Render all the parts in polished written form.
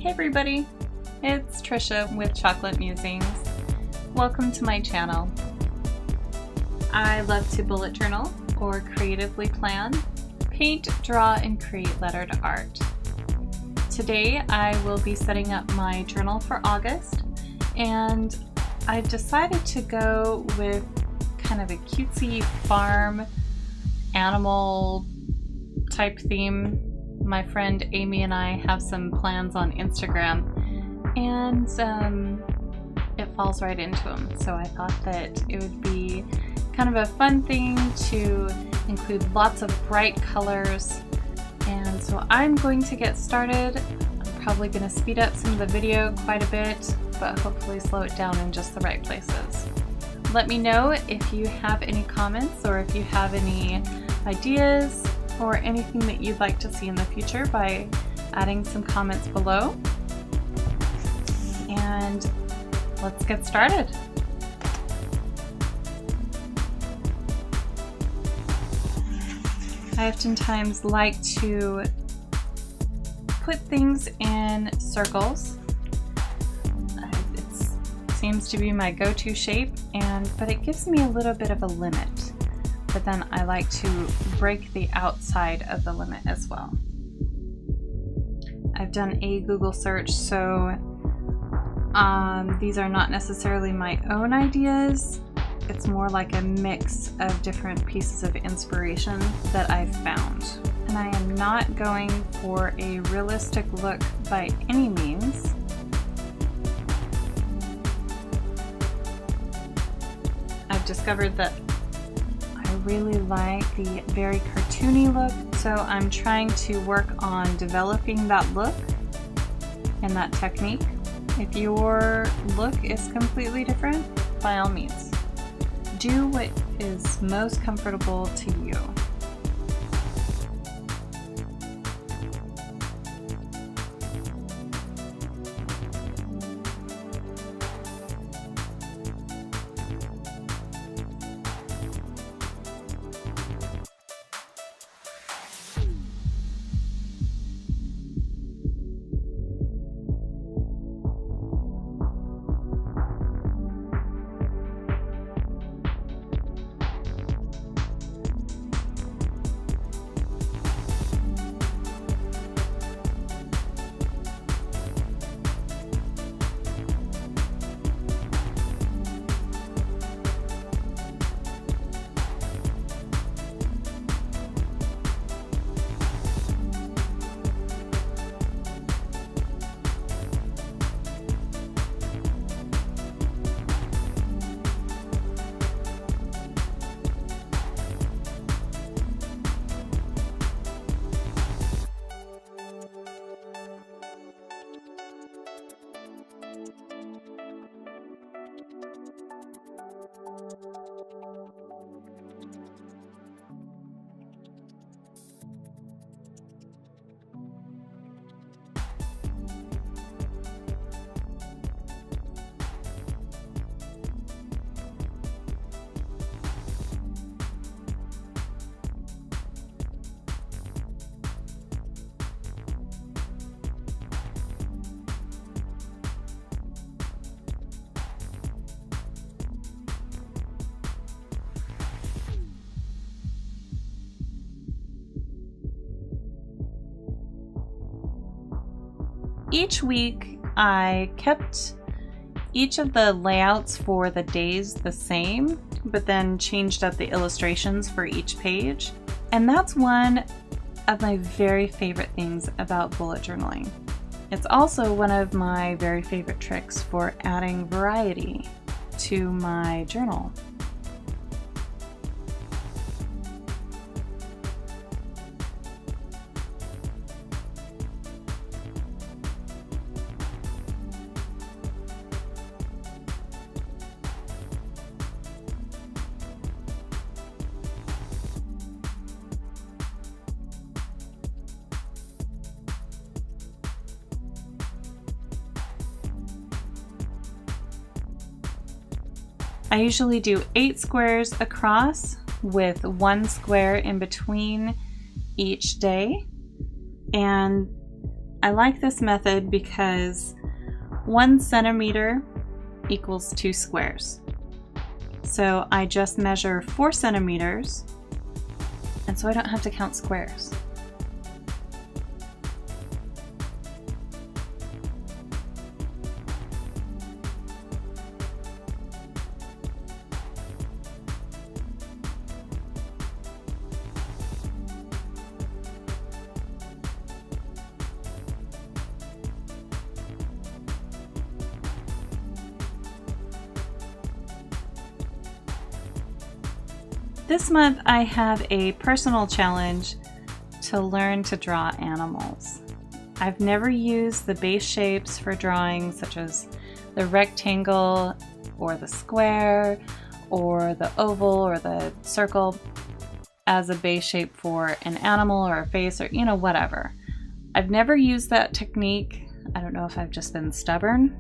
Hey everybody, it's Trisha with Chocolate Musings. Welcome to my channel. I love to bullet journal or creatively plan, paint, draw, and create lettered art. Today I will be setting up my journal for August, and I decided to go with kind of a cutesy farm animal type theme. My friend Amy and I have some plans on Instagram, and it falls right into them. So I thought that it would be kind of a fun thing to include lots of bright colors. And so I'm going to get started. I'm probably going to speed up some of the video quite a bit, but hopefully slow it down in just the right places. Let me know if you have any comments or if you have any ideas or anything that you'd like to see in the future by adding some comments below. And let's get started. I oftentimes like to put things in circles. It seems to be my go-to shape, but it gives me a little bit of a limit. But then I like to break the outside of the limit as well. I've done a Google search, so these are not necessarily my own ideas. It's more like a mix of different pieces of inspiration that I've found. And I am not going for a realistic look by any means. I've discovered that I really like the very cartoony look, so I'm trying to work on developing that look and that technique. If your look is completely different, by all means, do what is most comfortable to you. Each week I kept each of the layouts for the days the same, but then changed up the illustrations for each page. And that's one of my very favorite things about bullet journaling. It's also one of my very favorite tricks for adding variety to my journal. I usually do 8 squares across with 1 square in between each day, and I like this method because 1 centimeter equals 2 squares. So I just measure 4 centimeters, and so I don't have to count squares. This month I have a personal challenge to learn to draw animals. I've never used the base shapes for drawing, such as the rectangle or the square or the oval or the circle as a base shape for an animal or a face or, whatever. I've never used that technique. I don't know if I've just been stubborn,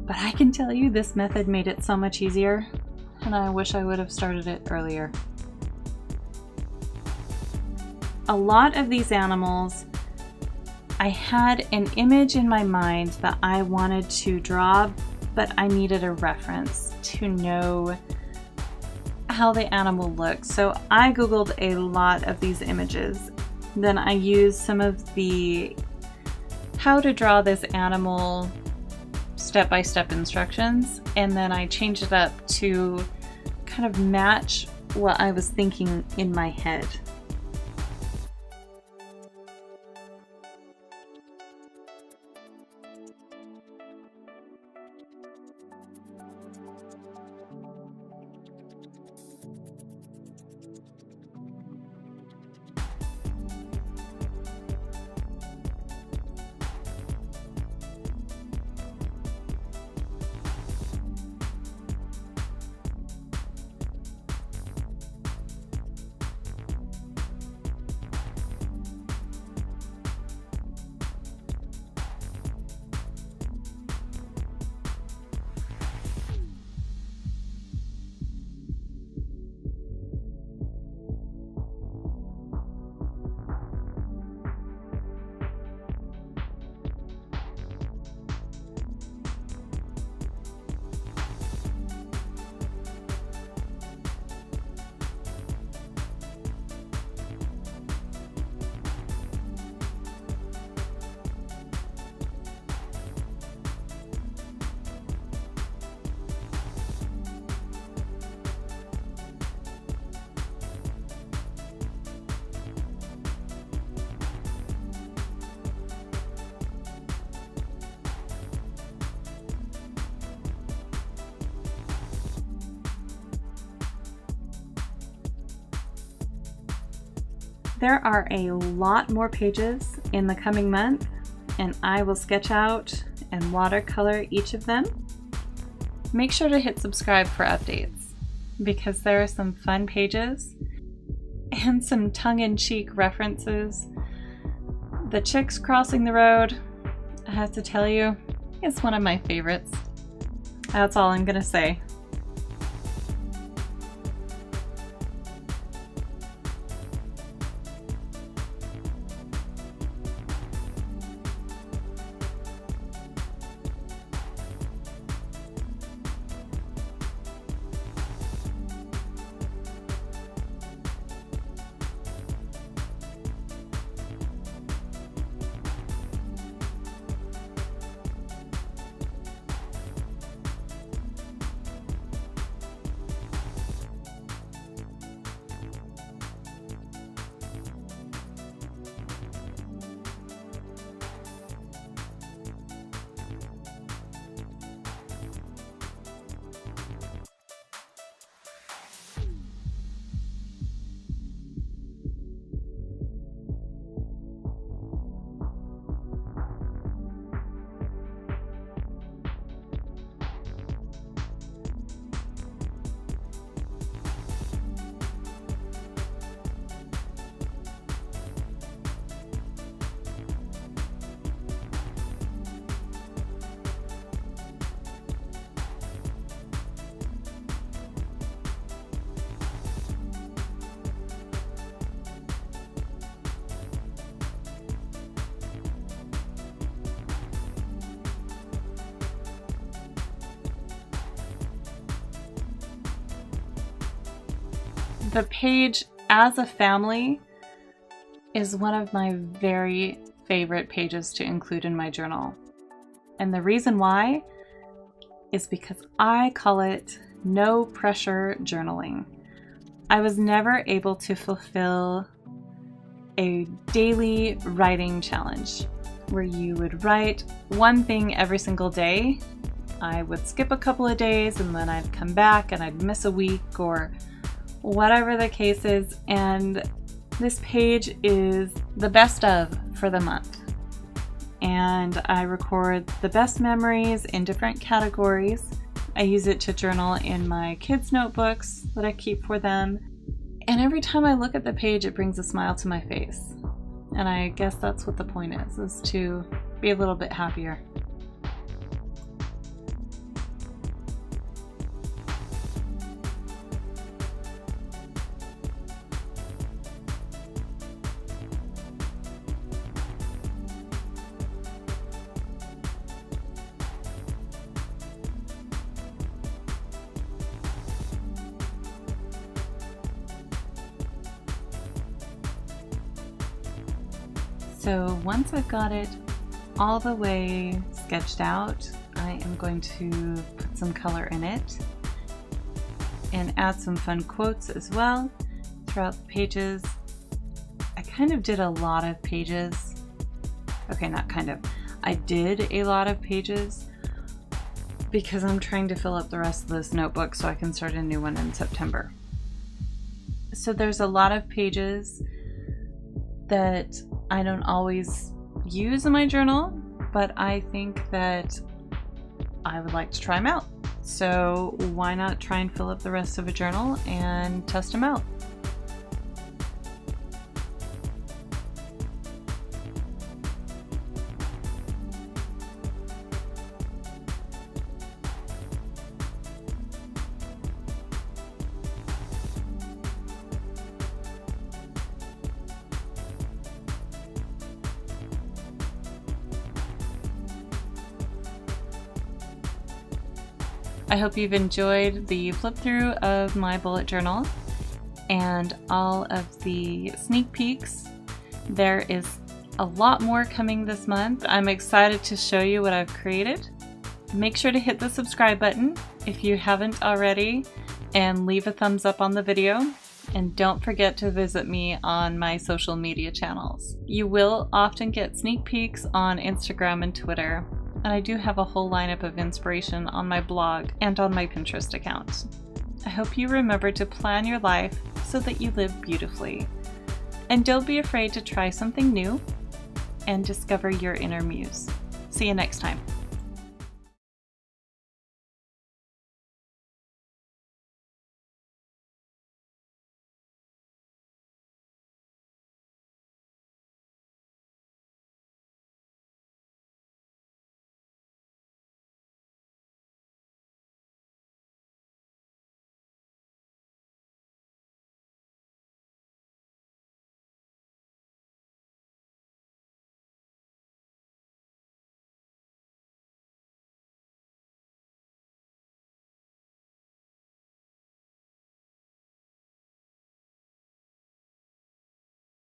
but I can tell you this method made it so much easier. And I wish I would have started it earlier. A lot of these animals, I had an image in my mind that I wanted to draw, but I needed a reference to know how the animal looks. So I Googled a lot of these images. Then I used some of the how to draw this animal step-by-step instructions, and then I changed it up to kind of match what I was thinking in my head. There are a lot more pages in the coming month, and I will sketch out and watercolor each of them. Make sure to hit subscribe for updates, because there are some fun pages and some tongue-in-cheek references. The chicks crossing the road, I have to tell you, is one of my favorites. That's all I'm gonna say. The page as a family is one of my very favorite pages to include in my journal. And the reason why is because I call it no pressure journaling. I was never able to fulfill a daily writing challenge where you would write one thing every single day. I would skip a couple of days and then I'd come back and I'd miss a week or whatever the case is. And this page is the best of for the month. And I record the best memories in different categories. I use it to journal in my kids' notebooks that I keep for them. And every time I look at the page, it brings a smile to my face. And I guess that's what the point is to be a little bit happier. So once I've got it all the way sketched out, I am going to put some color in it and add some fun quotes as well throughout the pages. I kind of did a lot of pages. Okay, not kind of. I did a lot of pages because I'm trying to fill up the rest of this notebook so I can start a new one in September. So there's a lot of pages that I don't always use in my journal, but I think that I would like to try them out. So why not try and fill up the rest of a journal and test them out? I hope you've enjoyed the flip through of my bullet journal and all of the sneak peeks. There is a lot more coming this month. I'm excited to show you what I've created. Make sure to hit the subscribe button if you haven't already and leave a thumbs up on the video. And don't forget to visit me on my social media channels. You will often get sneak peeks on Instagram and Twitter. And I do have a whole lineup of inspiration on my blog and on my Pinterest account. I hope you remember to plan your life so that you live beautifully. And don't be afraid to try something new and discover your inner muse. See you next time.